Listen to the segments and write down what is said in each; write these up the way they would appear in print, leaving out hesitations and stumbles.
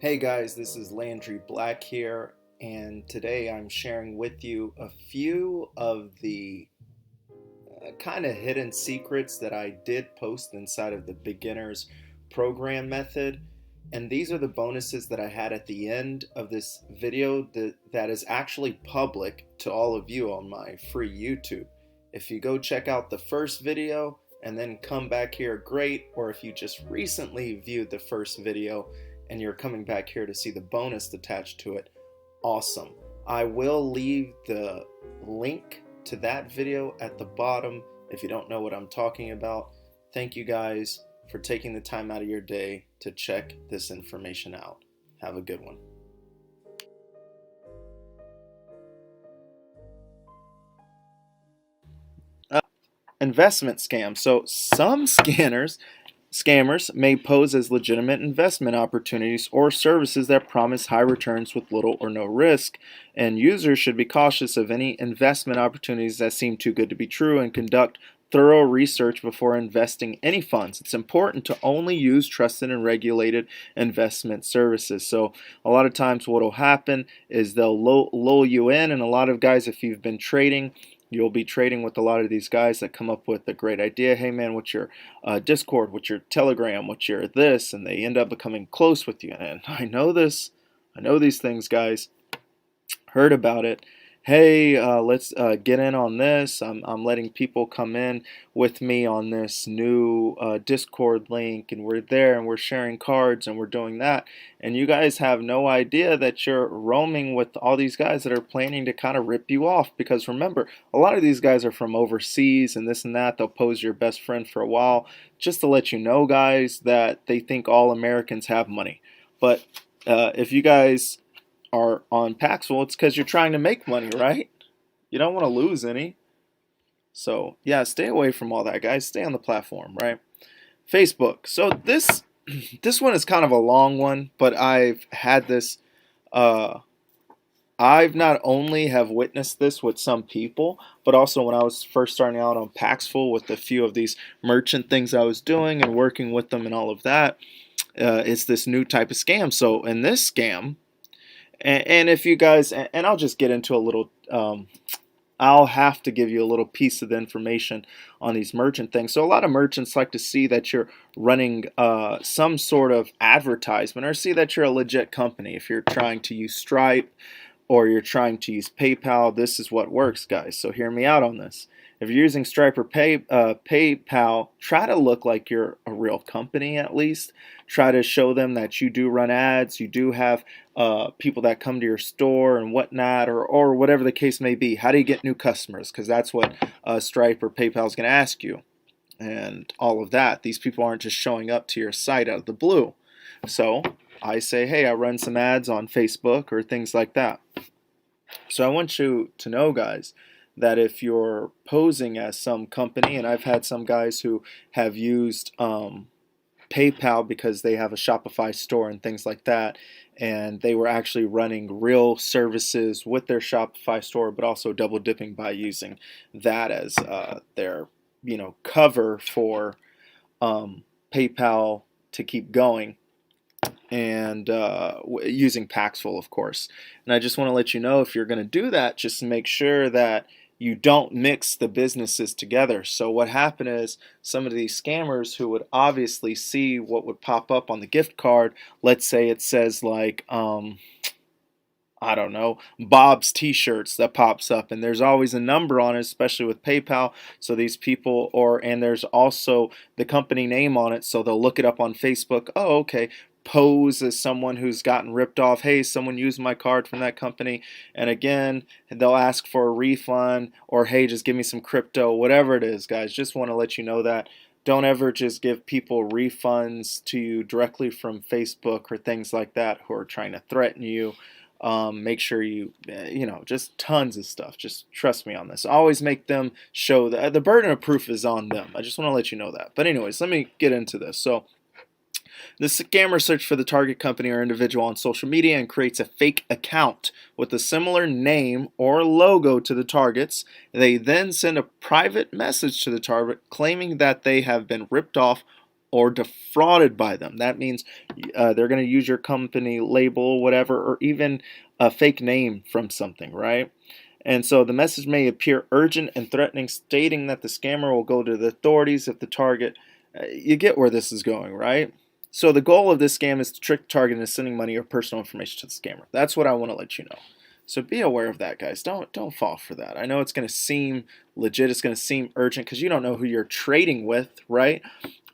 Hey guys, this is Landry Black here, and today I'm sharing with you a few of the kind of hidden secrets that I did post inside of the beginner's program method. And these are the bonuses that I had at the end of this video that is actually public to all of you on my free YouTube. If you go check out the first video and then come back here, great. Or if you just recently viewed the first video and you're coming back here to see the bonus attached to it, awesome. I will leave the link to that video at the bottom if you don't know what I'm talking about. Thank you guys for taking the time out of your day to check this information out. Have a good one. Investment scams. So some scammers may pose as legitimate investment opportunities or services that promise high returns with little or no risk, and users should be cautious of any investment opportunities that seem too good to be true and conduct thorough research before investing any funds. It's important to only use trusted and regulated investment services. So a lot of times what will happen is they'll lull you in, and a lot of guys, if you've been trading, you'll be trading with a lot of these guys that come up with a great idea. Hey man, what's your Discord? What's your Telegram? What's your this? And they end up becoming close with you. And I know this. I know these things, guys. Heard about it. Hey, let's get in on this. I'm letting people come in with me on this new Discord link, and we're there and we're sharing cards and we're doing that. And you guys have no idea that you're roaming with all these guys that are planning to kind of rip you off. Because remember, a lot of these guys are from overseas and this and that. They'll pose your best friend for a while just to let you know, guys, that they think all Americans have money. But if you guys are on Paxful, it's because you're trying to make money, right? You don't want to lose any. So yeah, stay away from all that, guys. Stay on the platform, right? Facebook. So this this one is kind of a long one, but I've had this. I've not only have witnessed this with some people, but also when I was first starting out on Paxful with a few of these merchant things I was doing and working with them and all of that. It's this new type of scam. So in this scam, and if you guys, and I'll just get into a little, I'll have to give you a little piece of the information on these merchant things. So a lot of merchants like to see that you're running some sort of advertisement or see that you're a legit company. If you're trying to use Stripe or you're trying to use PayPal, this is what works, guys. So hear me out on this. If you're using Stripe or PayPal, try to look like you're a real company at least. Try to show them that you do run ads, you do have people that come to your store and whatnot, or whatever the case may be. How do you get new customers? Because that's what Stripe or PayPal is going to ask you, and all of that. These people aren't just showing up to your site out of the blue. So I say, hey, I run some ads on Facebook or things like that. So I want you to know, guys, that if you're posing as some company, and I've had some guys who have used PayPal because they have a Shopify store and things like that, and they were actually running real services with their Shopify store, but also double dipping by using that as their cover for PayPal to keep going, and using Paxful, of course. And I just want to let you know, if you're going to do that, just make sure that you don't mix the businesses together. So what happened is some of these scammers who would obviously see what would pop up on the gift card, let's say it says like, I don't know, Bob's T-shirts that pops up, and there's always a number on it, especially with PayPal. So these people, and there's also the company name on it, so they'll look it up on Facebook. Oh, okay. Pose as someone who's gotten ripped off. Hey, someone used my card from that company, and again, they'll ask for a refund, or hey, just give me some crypto, whatever it is, guys. Just want to let you know that. Don't ever just give people refunds to you directly from Facebook or things like that who are trying to threaten you. Make sure you, just tons of stuff. Just trust me on this. Always make them show that the burden of proof is on them. I just want to let you know that. But anyways, let me get into this. So the scammer searches for the target company or individual on social media and creates a fake account with a similar name or logo to the target's. They then send a private message to the target claiming that they have been ripped off or defrauded by them. That means they're going to use your company label, whatever, or even a fake name from something, right? And so the message may appear urgent and threatening, stating that the scammer will go to the authorities if the target. You get where this is going, right? So the goal of this scam is to trick the target into sending money or personal information to the scammer. That's what I want to let you know. So be aware of that, guys. Don't fall for that. I know it's going to seem legit. It's going to seem urgent because you don't know who you're trading with, right?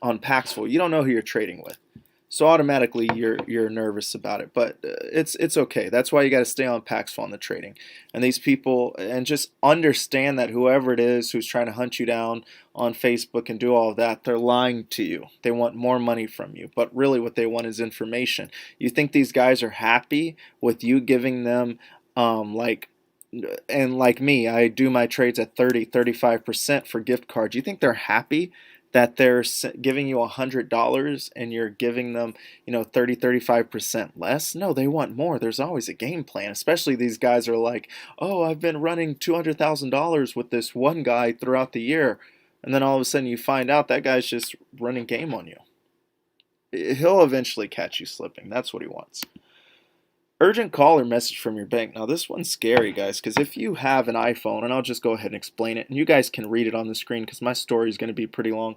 On Paxful, you don't know who you're trading with. So automatically you're nervous about it, but it's okay. That's why you got to stay on Paxful on the trading. And these people, and just understand that whoever it is who's trying to hunt you down on Facebook and do all of that, they're lying to you. They want more money from you, but really what they want is information. You think these guys are happy with you giving them and like me, I do my trades at 35% for gift cards. You think they're happy that they're giving you $100 and you're giving them, 35% less? No, they want more. There's always a game plan, especially these guys are like, oh, I've been running $200,000 with this one guy throughout the year. And then all of a sudden you find out that guy's just running game on you. He'll eventually catch you slipping. That's what he wants. Urgent call or message from your bank. Now this one's scary, guys, because if you have an iPhone, and I'll just go ahead and explain it, and you guys can read it on the screen because my story is going to be pretty long.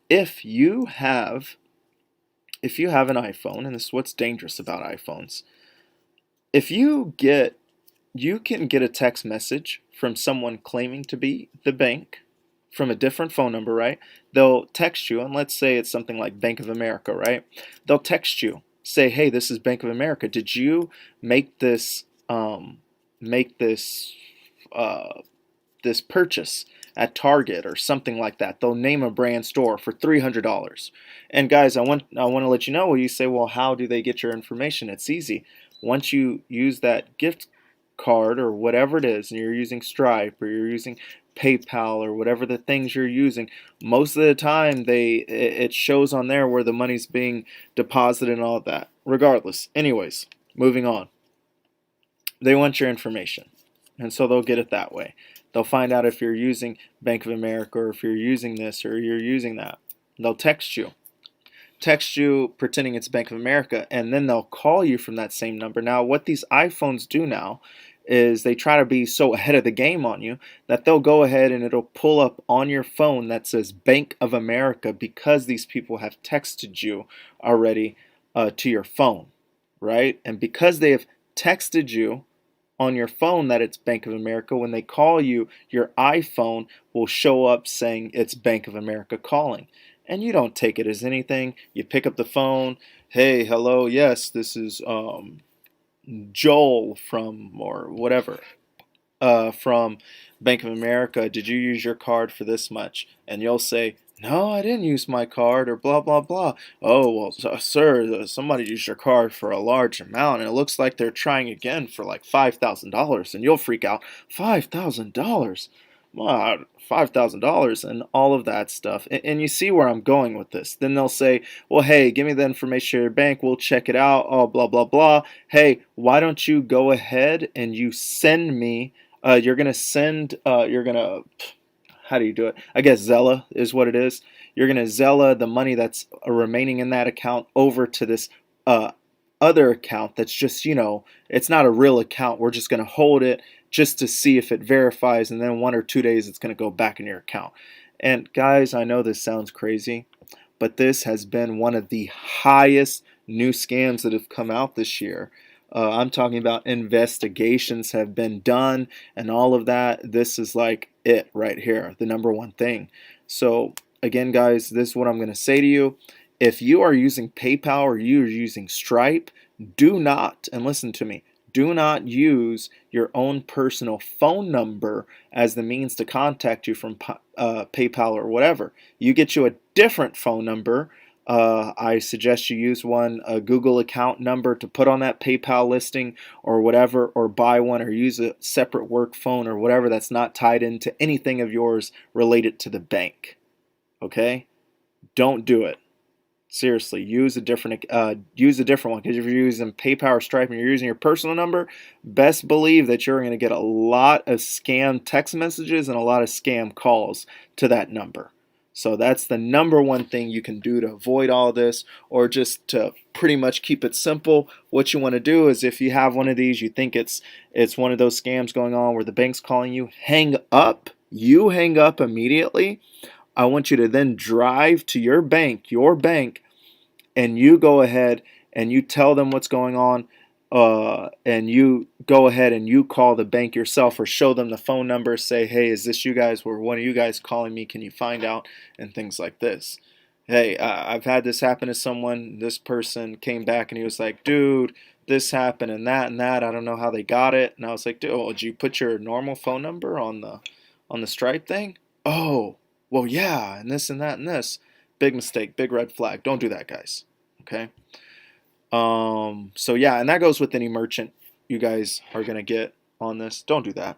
If you have an iPhone, and this is what's dangerous about iPhones, if you can get a text message from someone claiming to be the bank from a different phone number, right? They'll text you, and let's say it's something like Bank of America, right? They'll text you, say, hey, this is Bank of America. Did you make this this purchase at Target or something like that? They'll name a brand store for $300. And guys, I want to let you know, you say, well, how do they get your information? It's easy. Once you use that gift card or whatever it is, and you're using Stripe or you're using PayPal or whatever the things you're using, most of the time it shows on there where the money's being deposited and all of that. Regardless, anyways, moving on. They want your information, and so they'll get it that way. They'll find out if you're using Bank of America or if you're using this or you're using that. They'll text you pretending it's Bank of America, and then they'll call you from that same number. Now, what these iPhones do now is they try to be so ahead of the game on you that they'll go ahead and it'll pull up on your phone that says Bank of America because these people have texted you already to your phone, right? And because they have texted you on your phone that it's Bank of America, when they call you, your iPhone will show up saying it's Bank of America calling. And you don't take it as anything. You pick up the phone. Hey, hello, yes, this is Joel from or whatever from Bank of America. Did you use your card for this much? And you'll say, no, I didn't use my card, or blah, blah, blah. Oh, well, sir, somebody used your card for a large amount, and it looks like they're trying again for like $5,000. And you'll freak out, $5,000? Wow, $5,000 and all of that stuff. And you see where I'm going with this. Then they'll say, well, hey, give me the information of your bank. We'll check it out. Oh, blah, blah, blah. Hey, why don't you go ahead and you send me, how do you do it? I guess Zella is what it is. You're going to Zella the money that's remaining in that account over to this other account that's just, it's not a real account. We're just going to hold it just to see if it verifies, and then 1 or 2 days it's going to go back in your account. And guys, I know this sounds crazy, but this has been one of the highest new scams that have come out this year. I'm talking about investigations have been done and all of that. This is like it right here, the number one thing. So again, guys, this is what I'm going to say to you. If you are using PayPal or you're using Stripe, do not, and listen to me, do not use your own personal phone number as the means to contact you from PayPal or whatever. You get you a different phone number. I suggest you use a Google account number to put on that PayPal listing or whatever, or buy one or use a separate work phone or whatever that's not tied into anything of yours related to the bank. Okay? Don't do it. Seriously, use a different one, because if you're using PayPal or Stripe and you're using your personal number, best believe that you're going to get a lot of scam text messages and a lot of scam calls to that number. So that's the number one thing you can do to avoid all this, or just to pretty much keep it simple. What you want to do is, if you have one of these, you think it's one of those scams going on where the bank's calling you, hang up. You hang up immediately. I want you to then drive to your bank, and you go ahead and you tell them what's going on, and you go ahead and you call the bank yourself, or show them the phone number, say, hey, is this you guys, or one of you guys calling me, can you find out, and things like this. Hey, I've had this happen to someone. This person came back and he was like, dude, this happened and that. I don't know how they got it. And I was like, dude, oh, did you put your normal phone number on the Stripe thing? Oh, well, yeah, and this and that and this. Big mistake, big red flag. Don't do that, guys. Okay. So yeah, and that goes with any merchant you guys are gonna get on this. Don't do that.